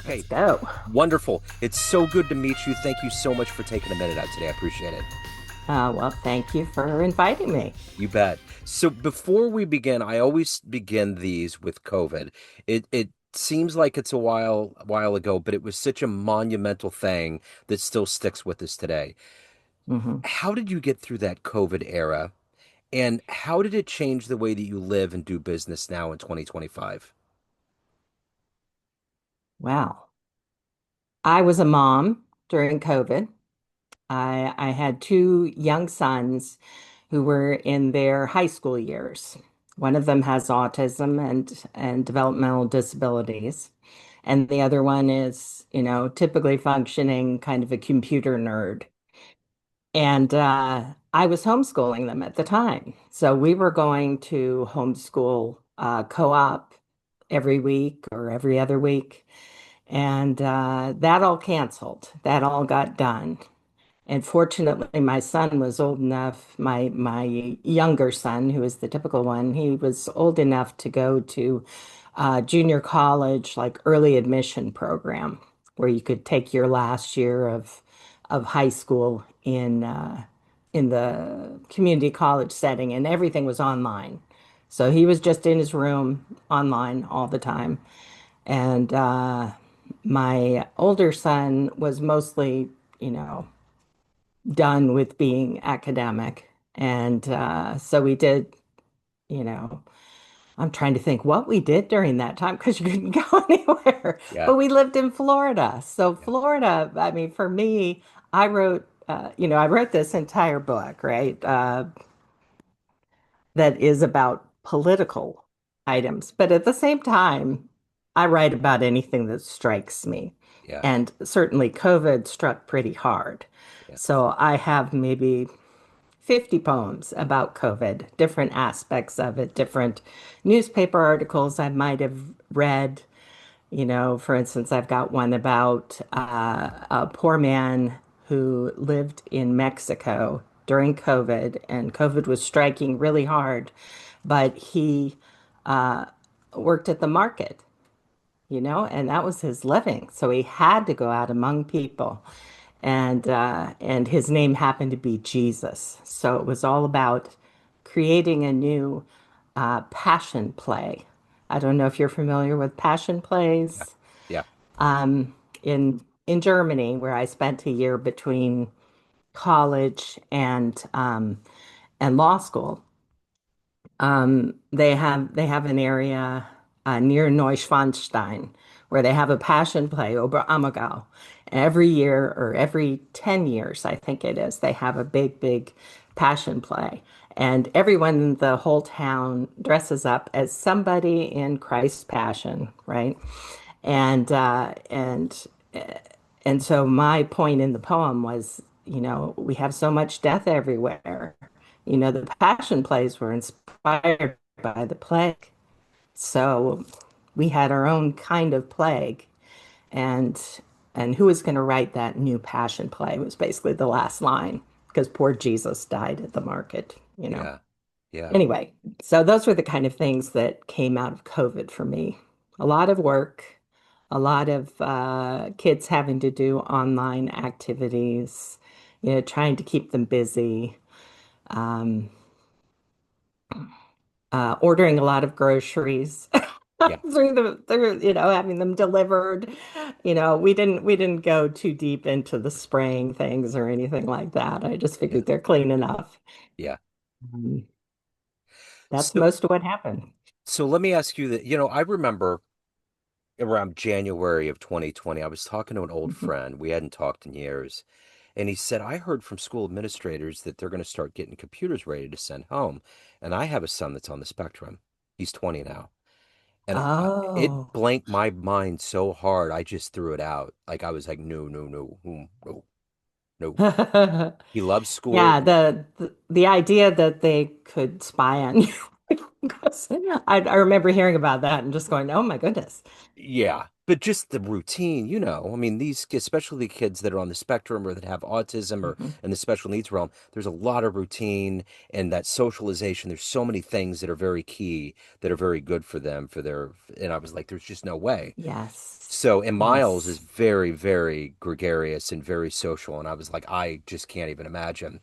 Let's Okay, go. wonderful. It's so good to meet you. Thank you so much for taking a minute out today. I appreciate it. Well, thank you for inviting me. You bet. So before we begin, I always begin these with COVID. It seems like it's a while ago, but it was such a monumental thing that still sticks with us today. hmm How did you get through that COVID era, and how did it change the way that you live and do business now in 2025? Well, I was a mom during COVID. I had two young sons who were in their high school years. One of them has autism and developmental disabilities, and the other one is, typically functioning kind of a computer nerd. And I was homeschooling them at the time. So we were going to homeschool co-op every week or every other week. And that all canceled. That all got done. And fortunately, my son was old enough, my younger son, who is the typical one, he was old enough to go to junior college, like early admission program, where you could take your last year of high school in the community college setting, and everything was online. So he was just in his room online all the time. And my older son was mostly, you know, done with being academic. And so we did, you know, I'm trying to think what we did during that time because you couldn't go anywhere. Yeah, But we lived in Florida. So yeah, Florida, I mean, for me, I wrote this entire book, right? That is about political items. But at the same time, I write about anything that strikes me. yeah, And certainly COVID struck pretty hard. yeah, So I have maybe 50 poems about COVID, different aspects of it, different newspaper articles I might have read. For instance, I've got one about a poor man who lived in Mexico during COVID, and COVID was striking really hard, but he uh, worked at the market, and that was his living. So he had to go out among people, and his name happened to be Jesus. So it was all about creating a new passion play. I don't know if you're familiar with passion yeah, plays yeah, in Germany, where I spent a year between college and law school. They have an area near Neuschwanstein where they have a passion play over Ammergau. Every year or every 10 years, I think it is, they have a big, big passion play. And everyone in the whole town dresses up as somebody in Christ's passion, right? And and so my point in the poem was, we have so much death everywhere. The passion plays were inspired by the plague. So we had our own kind of plague. And and who was going to write that new passion play was basically the last line because poor Jesus died at the market. yeah, yeah. Anyway, so those were the kind of things that came out of COVID for me. A lot of work, a lot of kids having to do online activities, trying to keep them busy, um, ordering a lot of groceries Yeah. through having them delivered. We didn't go too deep into the spraying things or anything like that. I just Yeah. figured they're clean enough. Yeah. Um, that's So, most of what happened. so let me ask you that, I remember around January of 2020, I was talking to an old Mhm. friend. We hadn't talked in years. And he said, I heard from school administrators that they're going to start getting computers ready to send home. And I have a son that's on the spectrum. He's 20 now. And it Oh. blanked my mind so hard, I just threw it out. Like I was like, no, no, no, no, no. He loves school. Yeah, the idea that they could spy on you. I remember hearing about that and just going, "Oh my goodness." Yeah. but just the routine, I mean, especially the kids that are on the spectrum or that have autism or Hmm. in the special needs realm, there's a lot of routine and that socialization. There's so many things that are very key, that are very good for them, and I was like, there's just no way. Yes. So, and Miles is Yes. very, very gregarious and very social. And I was like, I just can't even imagine.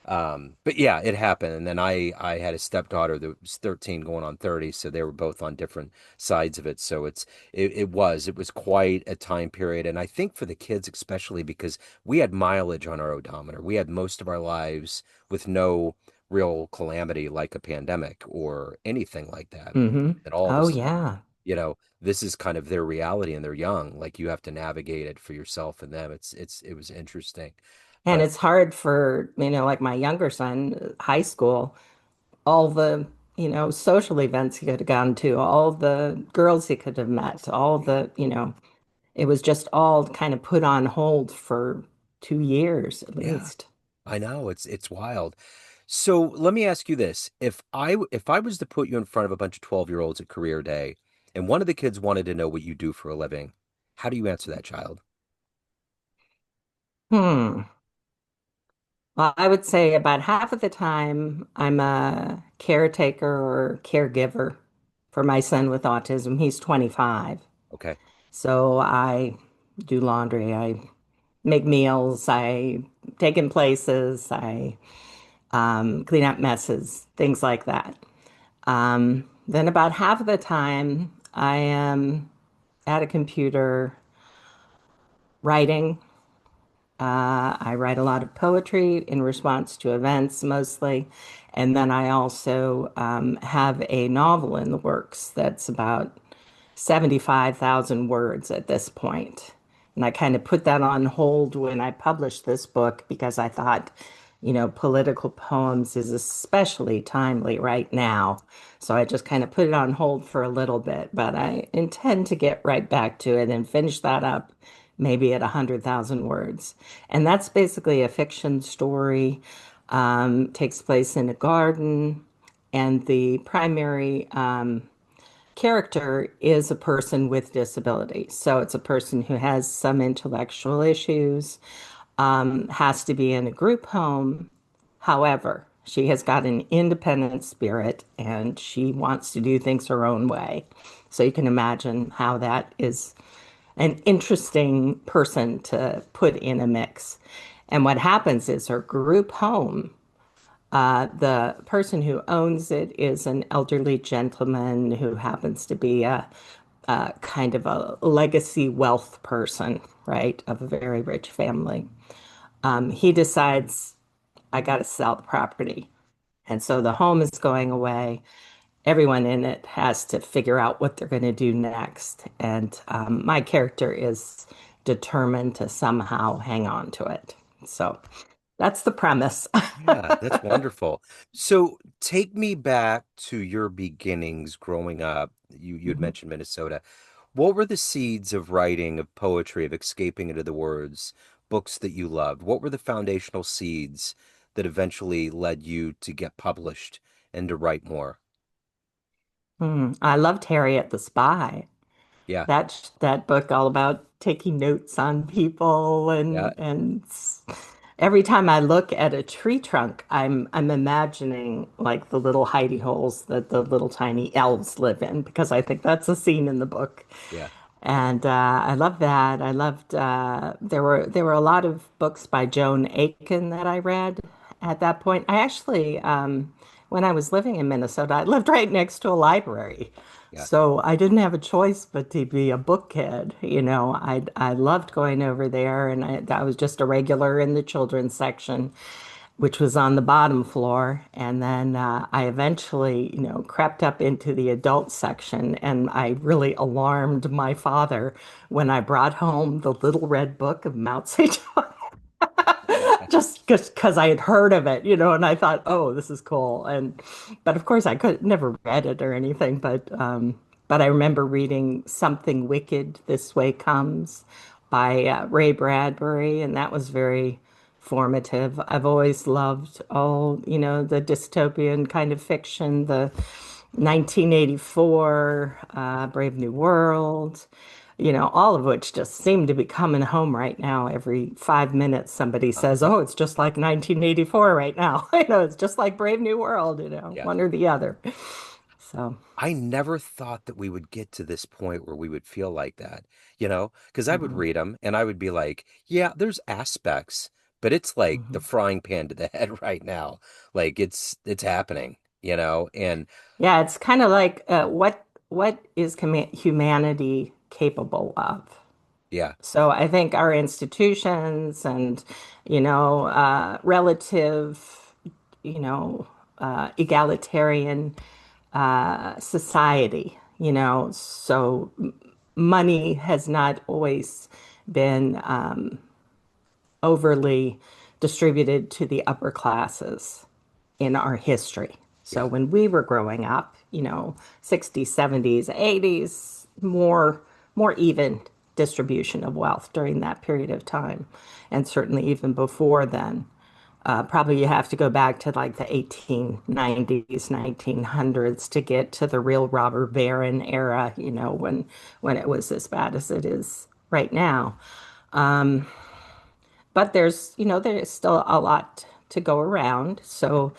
But yeah, it happened. And then I had a stepdaughter that was 13 going on 30. So they were both on different sides of it. So it was quite a time period. And I think for the kids, especially because we had mileage on our odometer, we had most of our lives with no real calamity like a pandemic or anything like that. Hmm. And all of a Oh, sudden, yeah. this is kind of their reality and they're young. Like you have to navigate it for yourself and them. It was interesting. And But it's hard for, like my younger son, high school, all the, social events he could have gone to, all the girls he could have met, all the, it was just all kind of put on hold for 2 years at yeah, least. I know it's wild. So let me ask you this. If I was to put you in front of a bunch of 12-year-olds at career day and one of the kids wanted to know what you do for a living, how do you answer that child? Hmm. Well, I would say about half of the time I'm a caretaker or caregiver for my son with autism. He's 25. Okay. So I do laundry, I make meals, I take him places, I clean up messes, things like that. Then about half of the time I am at a computer writing. I write a lot of poetry in response to events mostly. And then I also have a novel in the works that's about 75,000 words at this point. And I kind of put that on hold when I published this book because I thought, political poems is especially timely right now. So I just kind of put it on hold for a little bit, but I intend to get right back to it and finish that up maybe at 100,000 words. And that's basically a fiction story, takes place in a garden, and the primary character is a person with disability. So it's a person who has some intellectual issues, has to be in a group home. However, she has got an independent spirit and she wants to do things her own way. So you can imagine how that is an interesting person to put in a mix. And what happens is her group home, the person who owns it is an elderly gentleman who happens to be a kind of a legacy wealth person, right, of a very rich family. He decides, I got to sell the property. And so the home is going away. Everyone in it has to figure out what they're going to do next. And my character is determined to somehow hang on to it. So that's the premise. Yeah, that's wonderful. So take me back to your beginnings growing up. You had Mhm. mentioned Minnesota. What were the seeds of writing, of poetry, of escaping into the words, books that you loved? What were the foundational seeds that eventually led you to get published and to write more? I loved Harriet the Spy. Yeah, That book all about taking notes on people yeah, and every time I look at a tree trunk, I'm imagining like the little hidey holes that the little tiny elves live in because I think that's a scene in the book. yeah, And I love that. I loved there were a lot of books by Joan Aiken that I read at that point. I actually when I was living in Minnesota, I lived right next to a library. yeah. So I didn't have a choice but to be a book kid. I loved going over there and I was just a regular in the children's section which was on the bottom floor. And then I eventually, crept up into the adult section, and I really alarmed my father when I brought home the little red book of Mao Zedong. Just because I had heard of it, and I thought, oh, this is cool. But of course, I could never read it or anything. But I remember reading Something Wicked This Way Comes by Ray Bradbury, and that was very formative. I've always loved all, the dystopian kind of fiction, the 1984, Brave New World. all of which just seem to be coming home right now. Every 5 minutes, somebody says, Uh-huh. "Oh, it's just like 1984 right now." It's just like Brave New World, Yeah. one or the other. So, I never thought that we would get to this point where we would feel like that, because I would mhm, read them and I would be like, yeah, there's aspects, but it's like the mhm. frying pan to the head right now. Like it's happening, and Yeah, it's kind of like what is humanity capable of? yeah, So I think our institutions and, relative, egalitarian society, so money has not always been overly distributed to the upper classes in our history. So yeah, when we were growing up, 60s, 70s, 80s, more even distribution of wealth during that period of time. And certainly even before then. Probably you have to go back to like the 1890s, 1900s to get to the real robber baron era, when it was as bad as it is right now. But there's still a lot to go around. So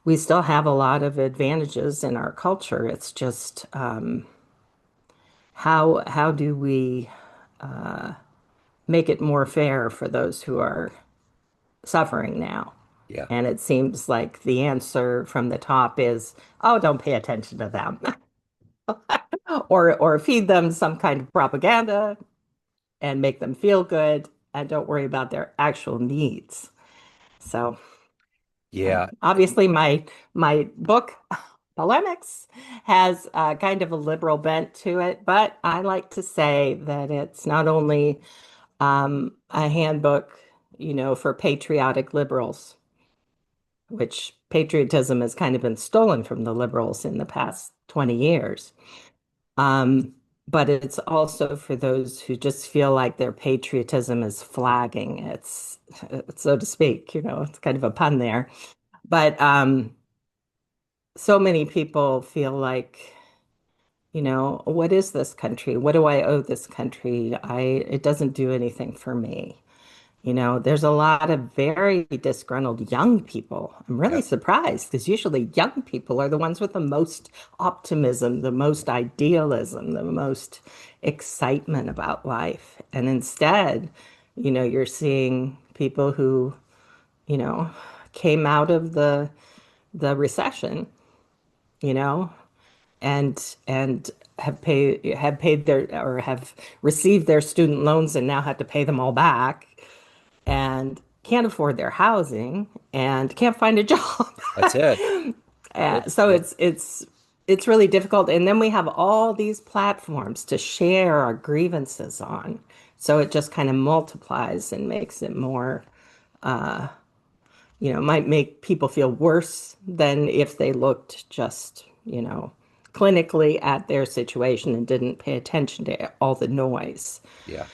we still have a lot of advantages in our culture. It's just how do we make it more fair for those who are suffering now? yeah. And it seems like the answer from the top is, oh, don't pay attention to them, or feed them some kind of propaganda and make them feel good, and don't worry about their actual needs. So. Yeah, Obviously, my book, Polemics, has kind of a liberal bent to it, but I like to say that it's not only a handbook, for patriotic liberals, which patriotism has kind of been stolen from the liberals in the past 20 years. Um, but it's also for those who just feel like their patriotism is flagging. It's so to speak, it's kind of a pun there. But so many people feel like, what is this country? What do I owe this country? It doesn't do anything for me. There's a lot of very disgruntled young people. I'm really yep, surprised because usually young people are the ones with the most optimism, the most idealism, the most excitement about life. And instead, you're seeing people who, you know, came out of the recession, you know, and have paid their or have received their student loans and now have to pay them all back and can't afford their housing and can't find a job. that's it. It's So it. it's really difficult. And then we have all these platforms to share our grievances on. So it just kind of multiplies and makes it more, might make people feel worse than if they looked just, clinically at their situation and didn't pay attention to all the noise. Yeah,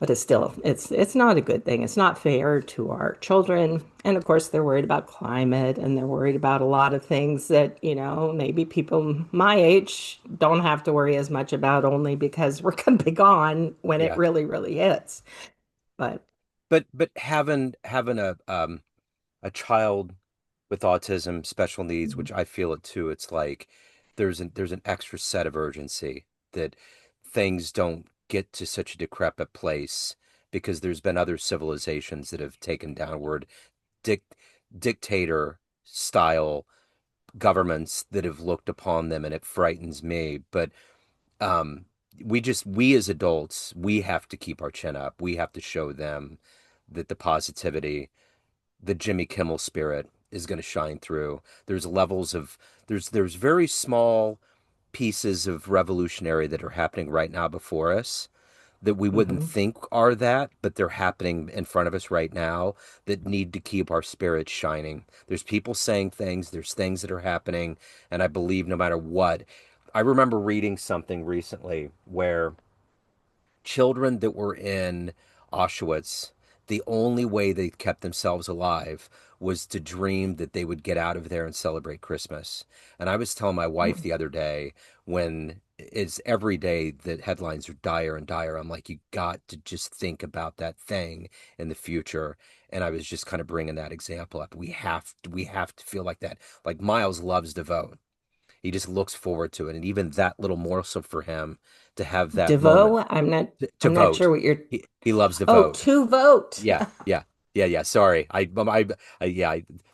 But it's not a good thing. It's not fair to our children. And of course, they're worried about climate and they're worried about a lot of things that, maybe people my age don't have to worry as much about only because we're going to be gone when it yeah. really, really hits. But But having a child with autism, special needs, which I feel it too, it's like there's an extra set of urgency that things don't get to such a decrepit place because there's been other civilizations that have taken downward dic dictator style governments that have looked upon them, and it frightens me. But um, we as adults, we have to keep our chin up. We have to show them that the positivity, the Jimmy Kimmel spirit is going to shine through. There's levels of there's very small pieces of revolutionary that are happening right now before us that we wouldn't mhm. think are that, but they're happening in front of us right now that need to keep our spirits shining. There's people saying things, there's things that are happening, and I believe no matter what. I remember reading something recently where children that were in Auschwitz, the only way they kept themselves alive was to dream that they would get out of there and celebrate Christmas. And I was telling my wife the other day when is every day the headlines are dire and dire. I'm like, you got to just think about that thing in the future. And I was just kind of bringing that example up. We have to feel like that. Like Miles loves to vote. He just looks forward to it, and even that little morsel for him to have that moment DeVoe, to I'm not vote. sure what you're. He loves to Oh, vote. to vote. Yeah, yeah, yeah, yeah. Sorry, I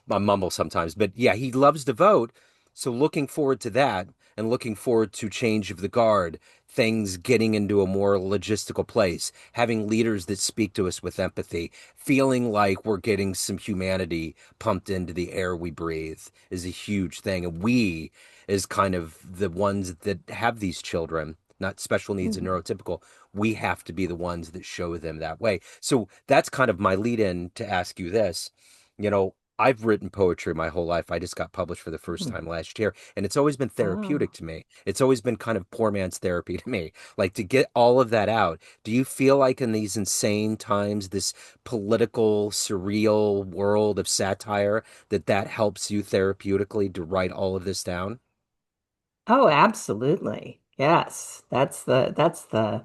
mumble sometimes, but yeah, he loves to vote. So looking forward to that, and looking forward to change of the guard, things getting into a more logistical place, having leaders that speak to us with empathy, feeling like we're getting some humanity pumped into the air we breathe is a huge thing. And we, as kind of the ones that have these children, not special needs and Mhm. neurotypical, we have to be the ones that show them that way. So that's kind of my lead in to ask you this. I've written poetry my whole life. I just got published for the first time last year, and it's always been therapeutic Wow. to me. It's always been kind of poor man's therapy to me. Like to get all of that out. Do you feel like in these insane times, this political, surreal world of satire, that helps you therapeutically to write all of this down? Oh, absolutely. Yes. That's the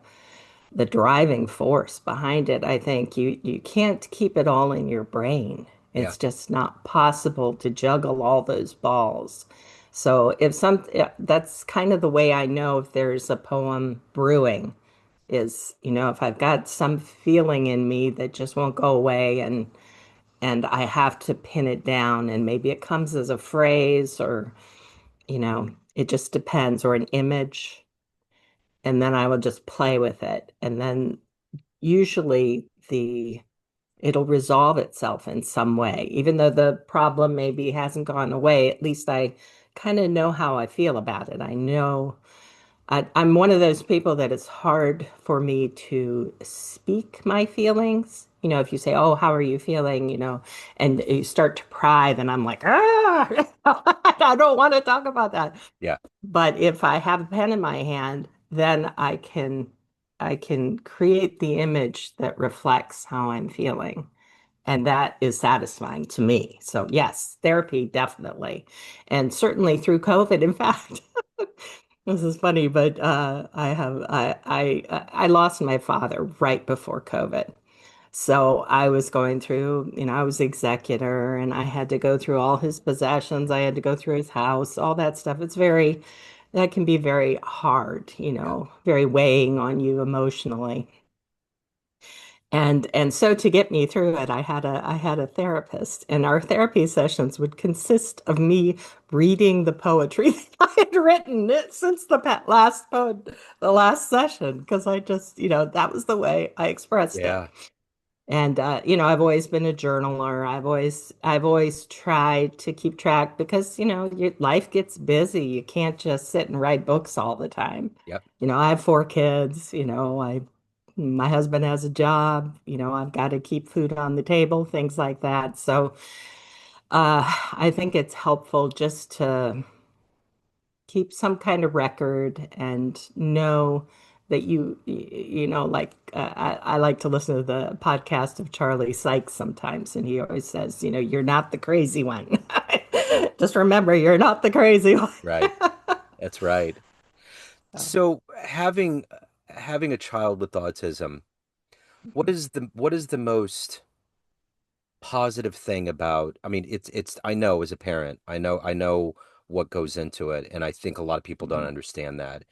driving force behind it. I think you can't keep it all in your brain. Yeah. It's just not possible to juggle all those balls. So if some yeah, that's kind of the way I know if there's a poem brewing is, if I've got some feeling in me that just won't go away and I have to pin it down and maybe it comes as a phrase or, it just depends or an image and then I will just play with it. And then usually the it'll resolve itself in some way. Even though the problem maybe hasn't gone away, at least I kind of know how I feel about it. I know I'm one of those people that it's hard for me to speak my feelings. If you say, "Oh, how are you feeling?" and you start to cry, then I'm like, "Ah, I don't want to talk about that." Yeah. But if I have a pen in my hand, then I can create the image that reflects how I'm feeling. And that is satisfying to me. So yes, therapy definitely. And certainly through COVID, in fact. This is funny, but I lost my father right before COVID. So I was going through, I was executor and I had to go through all his possessions. I had to go through his house, all that stuff. That can be very hard, Yeah. very weighing on you emotionally. And so to get me through it, I had a therapist, and our therapy sessions would consist of me reading the poetry I had written it since the last session, because I just, that was the way I expressed it. Yeah. And I've always been a journaler. I've always tried to keep track because, your life gets busy. You can't just sit and write books all the time. Yep. I have 4 kids, my husband has a job, I've got to keep food on the table, things like that. So I think it's helpful just to keep some kind of record and know that like I like to listen to the podcast of Charlie Sykes sometimes, and he always says, you're not the crazy one. Just remember, you're not the crazy one. Right. That's right. So, So having a child with autism, what is the most positive thing about, I mean, it's I know as a parent, I know what goes into it, and I think a lot of people don't mhm, understand that.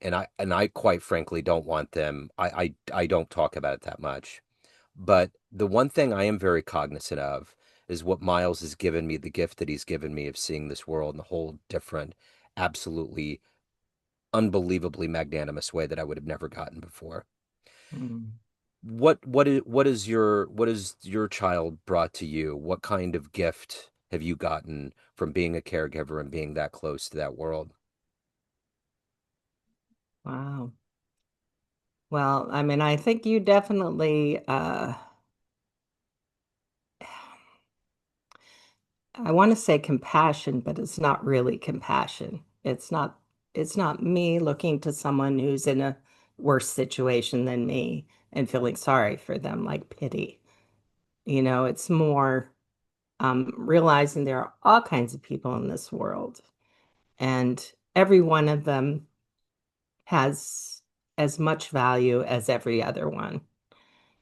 And I quite frankly don't want them. I don't talk about it that much. But the one thing I am very cognizant of is what Miles has given me, the gift that he's given me of seeing this world in a whole different, absolutely unbelievably magnanimous way that I would have never gotten before. mhm. What is your child brought to you? What kind of gift have you gotten from being a caregiver and being that close to that world? Wow. Well, I mean, I think you definitely I want to say compassion, but it's not really compassion. It's not me looking to someone who's in a worse situation than me and feeling sorry for them, like pity. It's more realizing there are all kinds of people in this world, and every one of them. has as much value as every other one.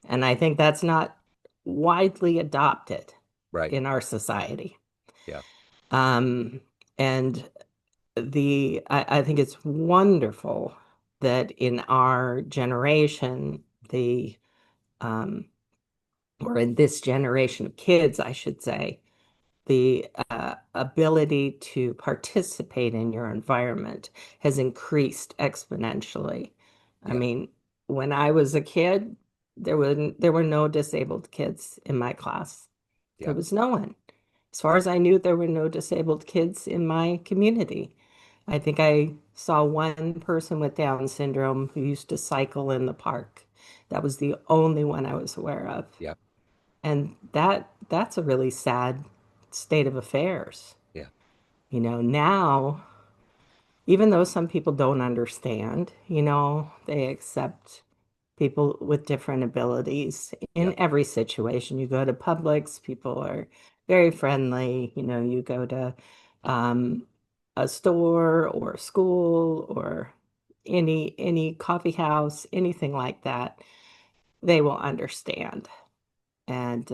And I think that's not widely adopted Right. in our society. Yeah. Um, and I think it's wonderful that in our generation, um, or in this generation of kids, I should say, the ability to participate in your environment has increased exponentially. I Yeah. mean, when I was a kid, there were no disabled kids in my class. There Yeah. was no one. As far as I knew, there were no disabled kids in my community. I think I saw one person with Down syndrome who used to cycle in the park. That was the only one I was aware of. Yeah. And that's a really sad state of affairs. Yeah. Now, even though some people don't understand, they accept people with different abilities Yeah. in every situation. You go to Publix, people are very friendly. You go to um, a store or a school or any coffee house, anything like that, they will understand. And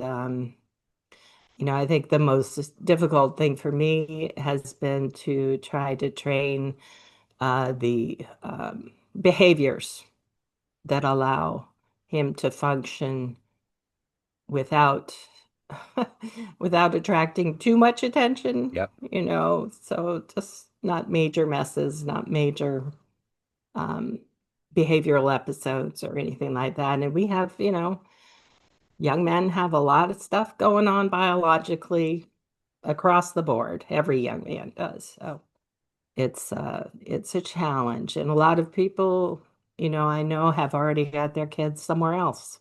I think the most difficult thing for me has been to try to train the behaviors that allow him to function without without attracting too much attention, Yeah. so just not major messes, not major um, behavioral episodes or anything like that. And we have, young men have a lot of stuff going on biologically across the board. Every young man does. So it's a challenge. And a lot of people, I know have already got their kids somewhere else.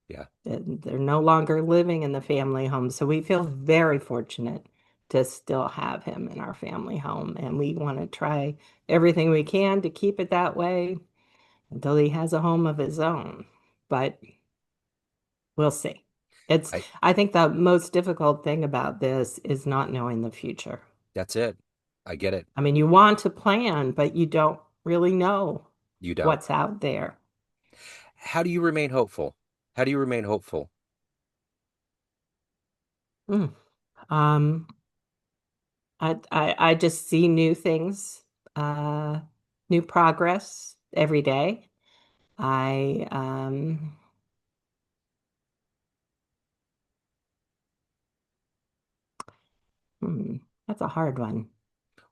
Yeah. And they're no longer living in the family home. So we feel very fortunate to still have him in our family home. And we want to try everything we can to keep it that way until he has a home of his own. But we'll see. It's, I I think the most difficult thing about this is not knowing the future. That's it. I get it. I mean, you want to plan, but you don't really know You don't. what's out there. How do you remain hopeful? How do you remain hopeful? Mm. Um, I just see new things, uh, new progress every day. I hmm, that's a hard one.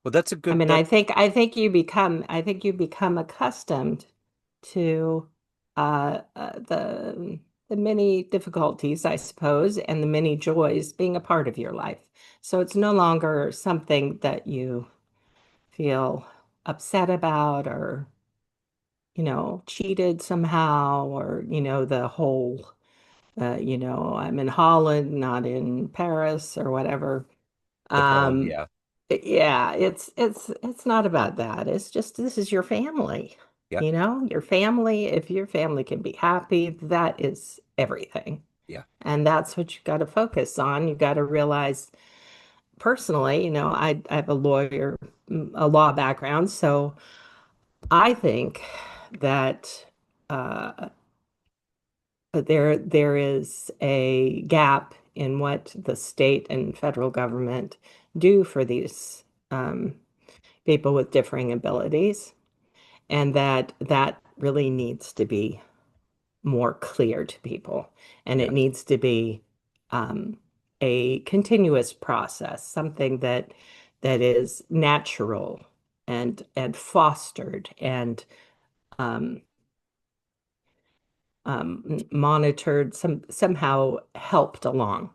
Well, that's a I good mean, that I think you become accustomed to the many difficulties, I suppose, and the many joys being a part of your life. So it's no longer something that you feel upset about or, cheated somehow, or, the whole, I'm in Holland, not in Paris or whatever. the poem, Um, yeah. yeah, it's not about that. It's just this is your family. Yeah. Your family, if your family can be happy, that is everything. Yeah. And that's what you got to focus on. You got to realize personally, I have a law background, so I think that there is a gap in what the state and federal government do for these people with differing abilities, and that really needs to be more clear to people, and Yeah. it needs to be um, a continuous process, something that is natural and fostered and um, monitored, somehow helped along Yeah.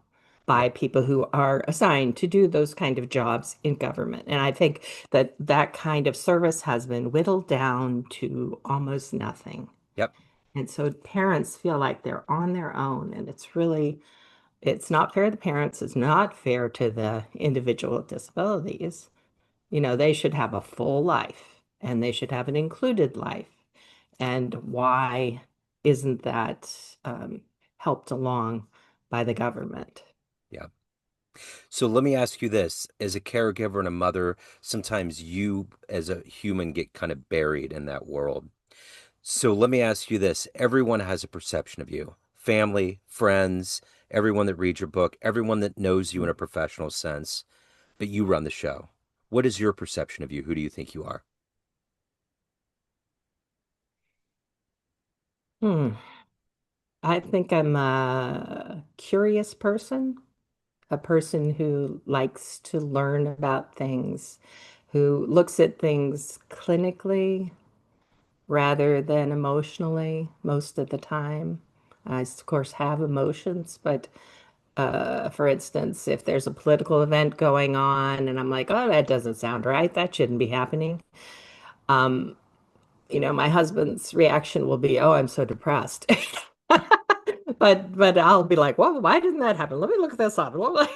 by people who are assigned to do those kind of jobs in government. And I think that that kind of service has been whittled down to almost nothing. Yep. And so parents feel like they're on their own, and it's not fair to the parents, it's not fair to the individual with disabilities. They should have a full life and they should have an included life. And why isn't that helped along by the government? Yeah. So let me ask you this. As a caregiver and a mother, sometimes you as a human get kind of buried in that world. So let me ask you this. Everyone has a perception of you. Family, friends, everyone that reads your book, everyone that knows you in a professional sense, but you run the show. What is your perception of you? Who do you think you are? Hmm. I think I'm a curious person, a person who likes to learn about things, who looks at things clinically rather than emotionally most of the time. I, of course, have emotions, but for instance, if there's a political event going on and I'm like, oh, that doesn't sound right, that shouldn't be happening. My husband's reaction will be, oh, I'm so depressed. But I'll be like, well, why didn't that happen? Let me look this up. Well,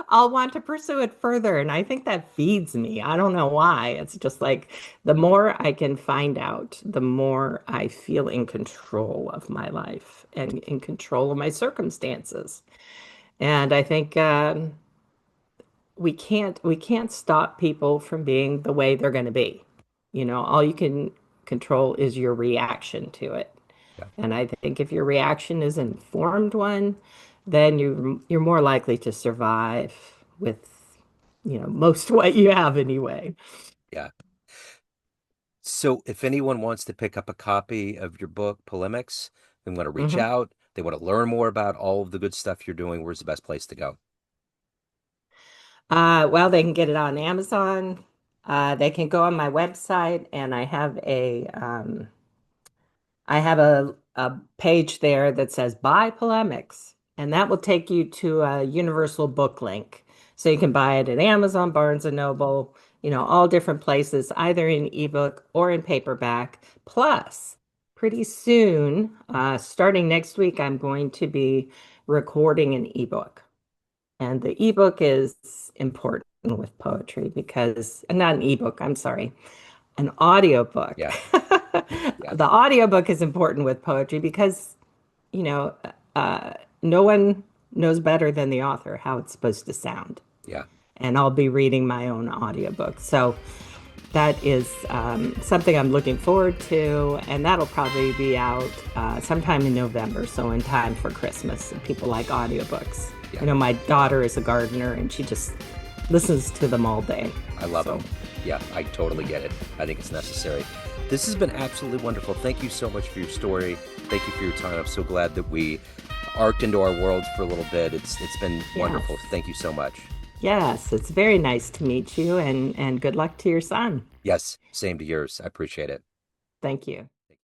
I'll want to pursue it further. And I think that feeds me. I don't know why. It's just like the more I can find out, the more I feel in control of my life and in control of my circumstances. And I think we can't stop people from being the way they're going to be. All you can control is your reaction to it. Yeah. And I think if your reaction is an informed one, then you're more likely to survive with, most what you have anyway. Yeah. So if anyone wants to pick up a copy of your book, Polemics, they want to reach hmm out, they want to learn more about all of the good stuff you're doing, where's the best place to go? well, they can get it on Amazon. They can go on my website, and I have a page there that says Buy Polemics, and that will take you to a universal book link. So you can buy it at Amazon, Barnes and Noble, all different places, either in ebook or in paperback. Plus, pretty soon, starting next week, I'm going to be recording an ebook. And the ebook is important with poetry because, not an ebook, I'm sorry, an audiobook. Yeah. Yeah. The audiobook is important with poetry because, you know, uh, no one knows better than the author how it's supposed to sound. Yeah. And I'll be reading my own audiobook. So that is something I'm looking forward to. And that'll probably be out sometime in November. So in time for Christmas. And people like audiobooks. Yeah. My daughter is a gardener and she just listens to them all day. I love So them. Yeah, I totally get it. I think it's necessary. This has been absolutely wonderful. Thank you so much for your story. Thank you for your time. I'm so glad that we arced into our worlds for a little bit. It's been yes. wonderful. Thank you so much. Yes, it's very nice to meet you and good luck to your son. Yes, same to yours. I appreciate it. Thank you.